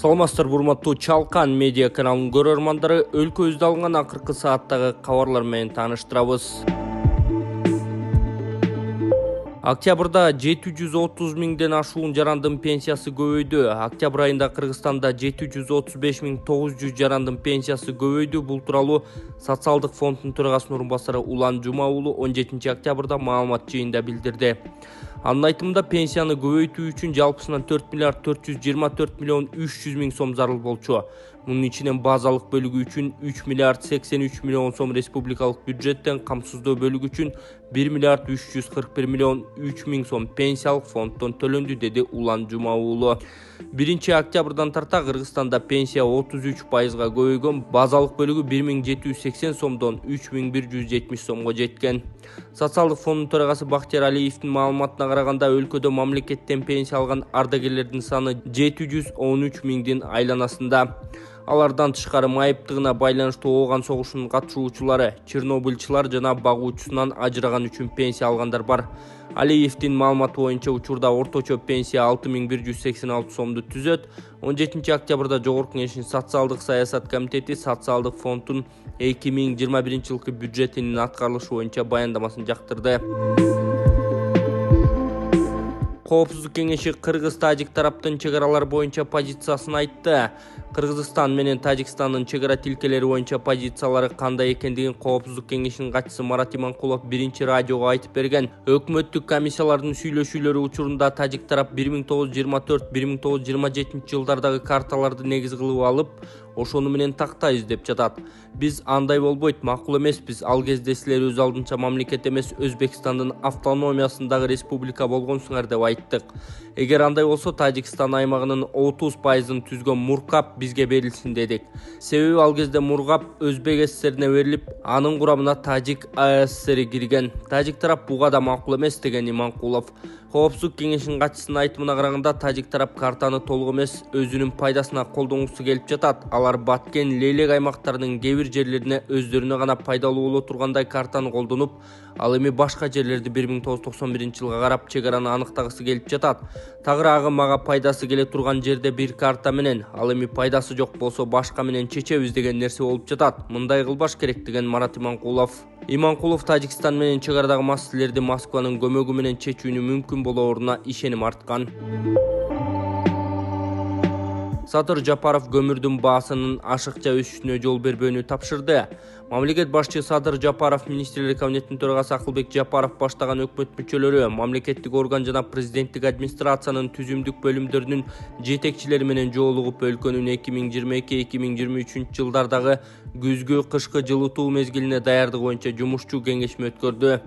Саламатсыздар урматтуу Чалкан медиа каналынын көрөрмандары, өлкөбүздө алынган акыркы сааттагы кабарлар менен тааныштырабыз. Октябрда 730 миңден ашуун жарандын пенсиясы көбөйдү. Октябрь айында Кыргызстанда 735 900 жарандын пенсиясы көбөйдү. Бул тууралуу Социалдык фонддун төрагасынын орун басары Улан Жума уулу 17 октябрда маалымат жыйында билдирди. Анын айтымында пенсияны көбөйтүү үчүн жалпысынан 4 миллиард 424 миллион 300 миң сом зарыл болчу. Мунун ичинен базалык бөлүгү үчүн 3 миллиард 83 миллион сом республикалык бюджеттен, камсыздоо бөлүгү үчүн 1 миллиард 341 миллион 3 миң сом пенсиялык фонддон төлөндү, деди Улан Жума уулу. 1 октябрдан тарта Кыргызстанда пенсия 33%га көбөйгөн, базалык бөлүгү 1780 сомдон 3170 сомго жеткен. Социалдык фонддун төрагасы Бактияр Алиевдин маалыматына караганда, өлкөдө мамлекеттен пенсия алган ардагерлердин саны 713 миңдин айланасында. Алардан тышкары майыптыгына байланыштуу ооган согушунун катышуучулары, чернобыльчылар жана багуучусунан ажыраган үчүн пенсия алгандар бар. Алиевдин маалыматы боюнча учурда орточо пенсия 6186 сомду түзөт. 17 октябрда Жогорку Кеңештин социалдык саясат комитети социалдык фонддун 2021 жылкы бюджетинин аткарылышы боюнча баяндамасын жактырды. Коопсуздук кеңеши Кыргыз-Тажик тараптын чек аралар боюнча позициясын айтты. Кыргызстан менен Тажикстандын чек ара тилкелери боюнча позициялары кандай экендигин Коопсуздук кеңешинин катчысы Марат Иманкулов биринчи радиого айтып берген. Өкмөттүк комиссиялардын сүйлөшүүлөрү учурунда Тажик тарап 1924-1927 жылдардагы карталарды негиз кылып алып, ошону менен тактайбыз деп жатат. Биз андай болбойт, макул эмеспиз. Ал кезде силер өз алдынча мамлекет эмес, Өзбекстандын автономиясындагы республика болгонсуңар деп айттык. Эгер андай болсо, Тажикстан аймагынын 30%-ын түзгөн Мургаб бизге берилсин дедик. Себеби ал кезде Мургаб Өзбек СССРине берилип, анын курамына Тажик АССРи кирген. Тажик тарап буга да макул эмес, деген Иманкулов. Коопсуздук кеңешинин катчысынын айтымына караганда, Тажик тарап картаны толук эмес, өзүнүн пайдасына колдонгусу келип жатат. Алар Баткен, Лейлек аймактарынын кээ бир жерлерине өздөрүнө гана пайдалуу боло тургандай картаны колдонуп, ал эми башка жерлерди 1991 жылга карап чек араны аныктагысы келип жатат. Тагыраагы мага пайдасы келе турган жерде бир карта менен, ал эми пайдасы жок болсо башка менен чечебиз деген нерсе болуп жатат. Мындай кылбаш керек, деген Марат Иманкулов. Иманкулов Тажикстан менен чек арадагы маселелерди Москванын көмөгү менен чечүүнү мүмкүн болооруна ишеним арткан. Садыр Жапаров көмүрдүн баасынын ашыкча өсүшүнө жол бербөөнү тапшырды. Мамлекет башчы Садыр Жапаров, министрлер кабинетинин төрагасы Акылбек Жапаров баштаган өкмөт мүчөлөрү, мамлекеттик орган жана президенттик администрациянын түзүмдүк бөлүмдөрүнүн жетекчилери менен жолугуп, өлкөнүн 2022-2023 жылдардагы күзгү кышкы жылытуу мезгилине даярдыгы боюнча жумушчу кеңешме өткөрдү.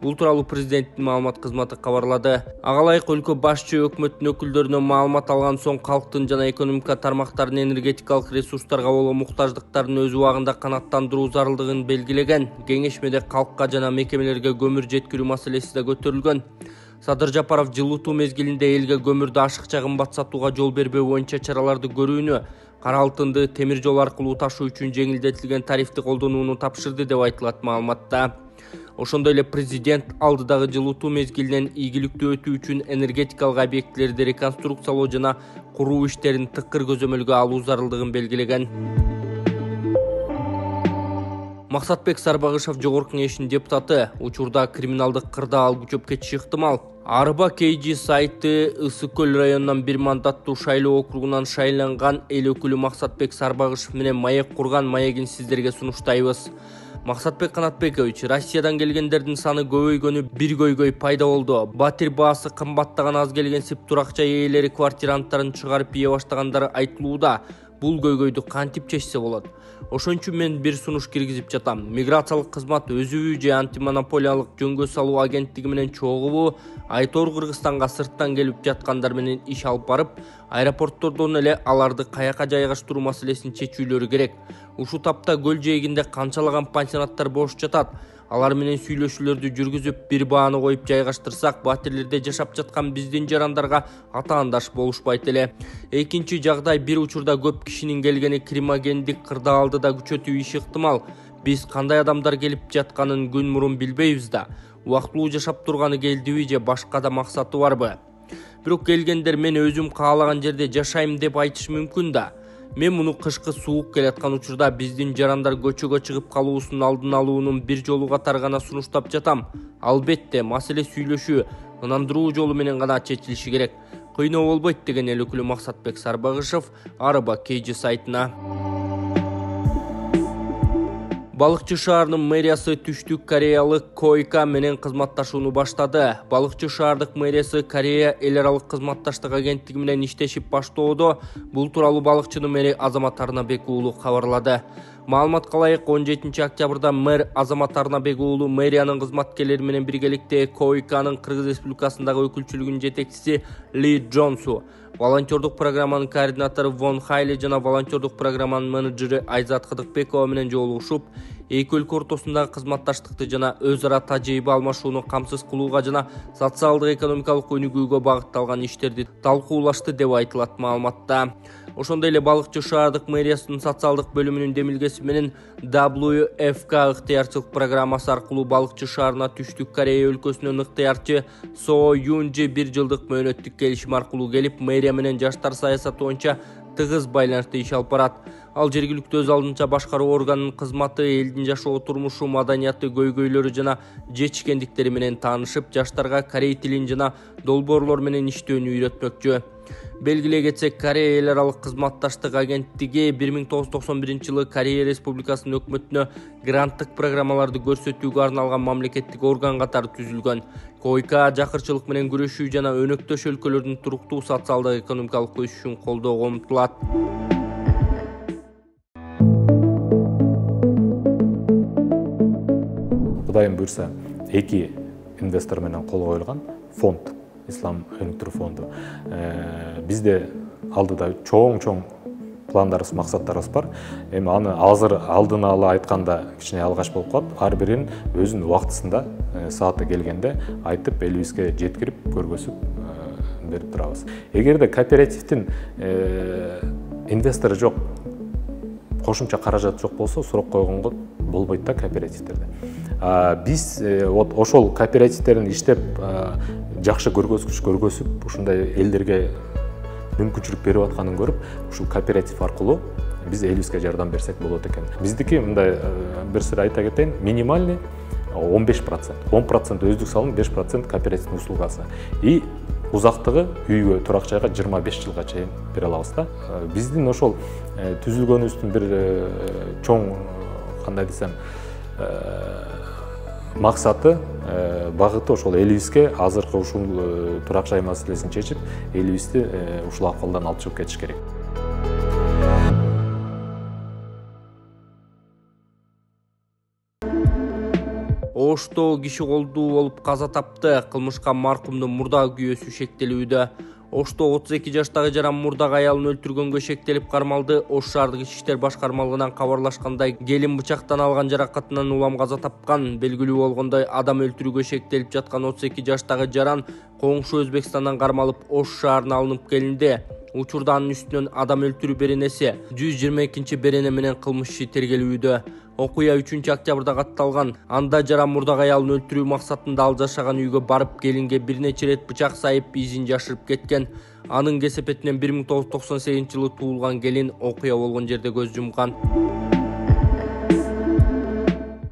Бул тууралуу президенттин маалымат кызматы кабарлады. Ага ылайык өлкө башчы өкмөттүн өкүлдөрүнөн маалымат алган соң калктын жана экономика тармактарынын энергетикалык ресурстарга болгон муктаждыктарын өз убагында канааттандыруу зарылдыгын белгилеген. Кеңешмеде калкка жана мекемелерге көмүр жеткирүү маселеси да көтөрүлгөн. Садыр Жапаров жылытуу мезгилинде элге көмүрдү ашыкча кымбат сатууга жол бербөө боюнча чараларды көрүүнү, кара алтынды темир жол аркылуу ташуу үчүн жеңилдетилген тарифти колдонууну тапшырды деп айтылат маалыматта. Ошондой эле президент алдыдагы жылытуу мезгилинен ийгиликтүү өтүү үчүн энергетикалык объектилерди реконструкциялоо жана куруу иштерин тыкыр көзөмөлгө алуу зарылдыгын белгилеген. Максатбек Сарбагышев Жогорку Кеңештин депутаты. Учурда криминалдык кырдаал күчөп кетиши ыктымал. Арба KG сайты Ысык Көл районунан бир мандаттуу шайлоо округунан шайланган эл өкүлү Максатбек Сарбагышев менен маек курган маегин сиздерге сунуштайбыз. Максатбек Канатбекович, Россиядан келгендердин саны көбөйгөнү бир көйгөй пайда болду. Батир баасы кымбаттаган аз келгенсип туракча ээлери квартиранттарын чыгарып ие баштагандары айтылууда. Бул көйгөйдү кантип чечсе болот? Ошон үчүн мен бир сунуш киргизип жатам. Миграциялык кызмат өзүбү же антимонополиялык жөнгө салуу агенттиги менен чогуу Айтор Кыргызстанга сырттан келип жаткандар менен иш алып барып, аэропорттордон эле аларды каяка жайгаштыруу маселесин чечүүлөрү керек. Ушул тапта көл жээгинде канчалаган пансионаттар бош жатат. Алар менен сүйлөшүүлөрдү жүргүзүп, бир бааны коюп жайгаштырсак, батирлерде жашап жаткан биздин жарандарга атаандаш болушпайт эле. Экинчи жагдай, бир учурда көп кишинин келгени кримогендик кырдаалды да күчөтүү ыктымал. Биз кандай адамдар келип жатканын күн мурун билбейбиз да. Убактылуу жашап турганы келдиби же башка да максаты барбы? Бирок келгендер мен өзүм каалаган жерде жашайм деп айтыш мүмкүн да. Мен муну кышкы суук келаткан учурда биздин жарандар көчөгө чыгып калуусунун алдын алуунун бир жолу катары гана сунуштап жатам. Албетте, маселе сүйлөшүү, ынандыруу жолу менен гана чечилиши керек. Кыйноо болбойт деген эл өкүлү Максатбек Сарбагышев Арба KG сайтына. Балыкчы шаарынын мэриясы Түштүк Кореялык Койка менен кызматташууну баштады. Балыкчы шаардык мэриясы Корея эл аралык кызматташтык агенттиги менен иштешип баштоодо. Бул тууралуу балыкчынын мэри Азамат Арнабек уулу кабарлады. Маалыматка ылайык 17 октябрда мэр Азамат Арнабек уулу мэриянын кызматкерлери менен биргеликте Койканын Кыргыз Республикасындагы өкүлчүлүгүнүн жетекчиси Ли Джонсу, волонтердук программанын координатору Вон Хайле жана волонтердук программанын менеджери Айзат Кыдыкбекова менен жолугушуп, эки өлкө ортосундагы кызматташтыкты жана өз ара тажрыйба алмашууну камсыз кылууга жана социалдык экономикалык өнүгүүгө багытталган иштерди талкуулашты деп айтылат маалыматта. Ошондой эле балыкчы шаардык мэриясынын социалдык бөлүмүнүн демилгеси менен WFK ыктыярчылык программасы аркылуу балыкчы шаарына Түштүк Корея өлкөсүнүн ыктыярчы Со Юнжи 1 жылдык мөөнөттүк келишим аркылуу келип, мэрия менен жаштар саясаты боюнча тыгыз байланышта иш алып барат. Ал жергиликтүү өз алдынча башкаруу органынын кызматы, элдин жашоо турмушу, маданияты, көйгөйлөрү жана жетишкендиктери менен таанышып, жаштарга корей тилин жана долбоорлор менен иштөөнү үйрөтмөкчү. Белгилей кетсек, Корея эл аралык кызматташтык агенттиги 1991 Корея Республикасынын өкмөтүнө гранттык программаларды көрсөтүүгө арналган мамлекеттик орган катары түзүлгөн. Койка жакырчылык менен күрөшүү жана өнөктөш өлкөлөрдүн туруктуу социалдык экономикалык өсүшүн колдоого умтулат. Кудайым буйрса, эки инвестор менен колго коюлган фонд, Ислам өнүктүрүү фонду. Бизде алдыда чоң пландарыбыз, максаттарыбыз бар. Эми аны азыр алдын ала айтканда кичине алгач болуп калат. Ар бирин өзүнүн убактысында сааты келгенде айтып, элибизге жеткирип, көргөзүп берип турабыз. Эгерде кооперативдин инвестору жок, кошумча каражат жок болсо, сурок койгонго болбойт да кооперативдерде. Биз ошол кооперативдердин иштеп жакшы көргөзүп, ушундай элдерге мүмкүнчүлүк берип атканын көрүп, ушул кооператив аркылуу биз элибизге жардам берсек болот экен. Биздики мындай бир сыр айта кетейин, минимальный 15%. 10% өздүк салым, 5% кооперативдин услугасы. И узактыгы үйгө, турак жайга 25 жылга чейин бере алабыз да. Биздин ошол түзүлгөнүбүздүн бир чоң, кандай десем, максаты, багыты ошол элибизге азыркы ушул турак жай маселесин чечип, элибизди ушул акылдан алып чыгып кетиш керек. Ошто киши колдуу болуп каза тапты. Кылмышка маркумдун мурда күйөөсү шектелүүдө. Ошто 32 жаштагы жаран мурдагы аялын өлтүргөнгө шектелип кармалды. Ош шаардык ички иштер башкармалыгынан кабарлашкандай, келин бычактан алган жаракатынан улам каза тапкан. Белгилүү болгондой, адам өлтүрүүгө шектелип жаткан 32 жаштагы жаран коңшу Өзбекстандан кармалып Ош шаарына алынып келинди. Учурда анын үстүнөн адам өлтүрүү беренеси 122 берене менен кылмыш иши тергелүүдө. Окуя 3 октябрда катталган. Анда жаран мурдагы аялын өлтүрүү максатында ал жашаган үйгө барып, келинге бир нече ирет бычак сайып, изин жашырып кеткен. Анын кесепетинен 1998 жылы туулган келин окуя болгон жерде көз жумган.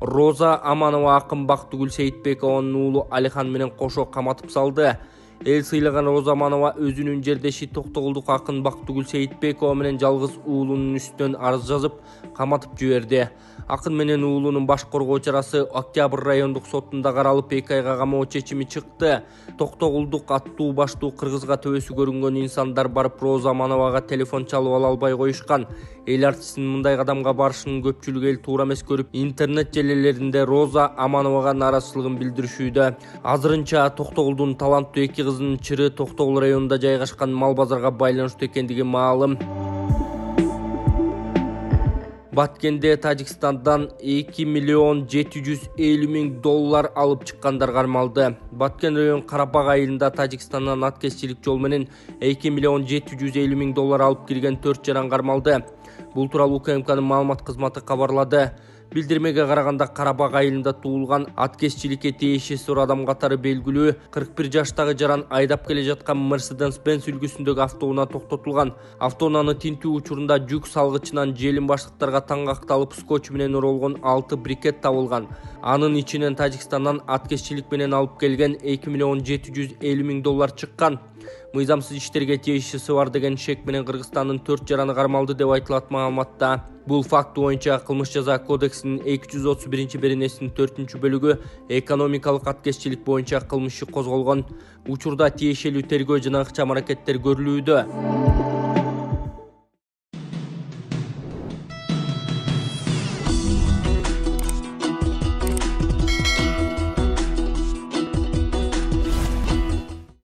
Роза Аманова акын Бактыгүл Сейитбекованын уулу Алихан менен кошо каматып салды. Эл сыйлаган Роза Аманова өзүнүн жердеши Токтогулдук акын Бактыгүл Сейитбекова менен жалгыз уулунун үстүнөн арыз жазып, каматып жиберди. Акын менен уулунун баш коргоо чарасы Октябрь райондук сотунда каралып, 2 айга камоо чечими чыкты. Токтогулдук аттуу баштуу кыргызга төбөсү көрүнгөн инсандар барып Роза Амановага телефон чалып ала албай коюшкан. Эл артистинин мындай кадамга барышынын көпчүлүк эл туура эмес көрүп, интернет желелеринде Роза Амановага нааразычылыгын билдиришүүдө. Азырынча Токтогулдун таланттуу 2 кызынын чыры Токтогул районунда жайгашкан мал базарга байланыштуу экендиги маалым. Баткенде Тажикстандан 2 миллион 750 миң доллар алып чыккандар кармалды. Баткен район Карабаг айылында Тажикстандан аткезчилик жол менен 2 миллион 750 миң доллар алып кирген 4 жаран кармалды. Бул тууралуу УКМКнын маалымат кызматы кабарлады. Билдирмеге караганда Карабак айылында туулган аткезчиликке тиешеси адам катары белгилүү 41 жаштагы жаран айдап келе жаткан Mercedes-Benz үлгүсүндөгү автоунаа токтотулган. Автоунааны тинтүү учурунда жүк салгычынан желим баштыктарга таңгакталып скотч менен оролгон 6 брикет табылган. Анын ичинен Тажикстандан аткезчилик менен алып келген 2 миллион 750 миң доллар чыккан. Мыйзамсыз иштерге тиешеси бар деген шек менен Кыргызстандын 4 жараны кармалды деп айтылат маалыматта. Бул факт боюнча Кылмыш жаза кодексинин 231-беренесинин 4-бөлүгү экономикалык аткезчилик боюнча кылмыш козголгон. Учурда тиешелүү тергөө жана ыкчам аракеттер көрүлүүдө.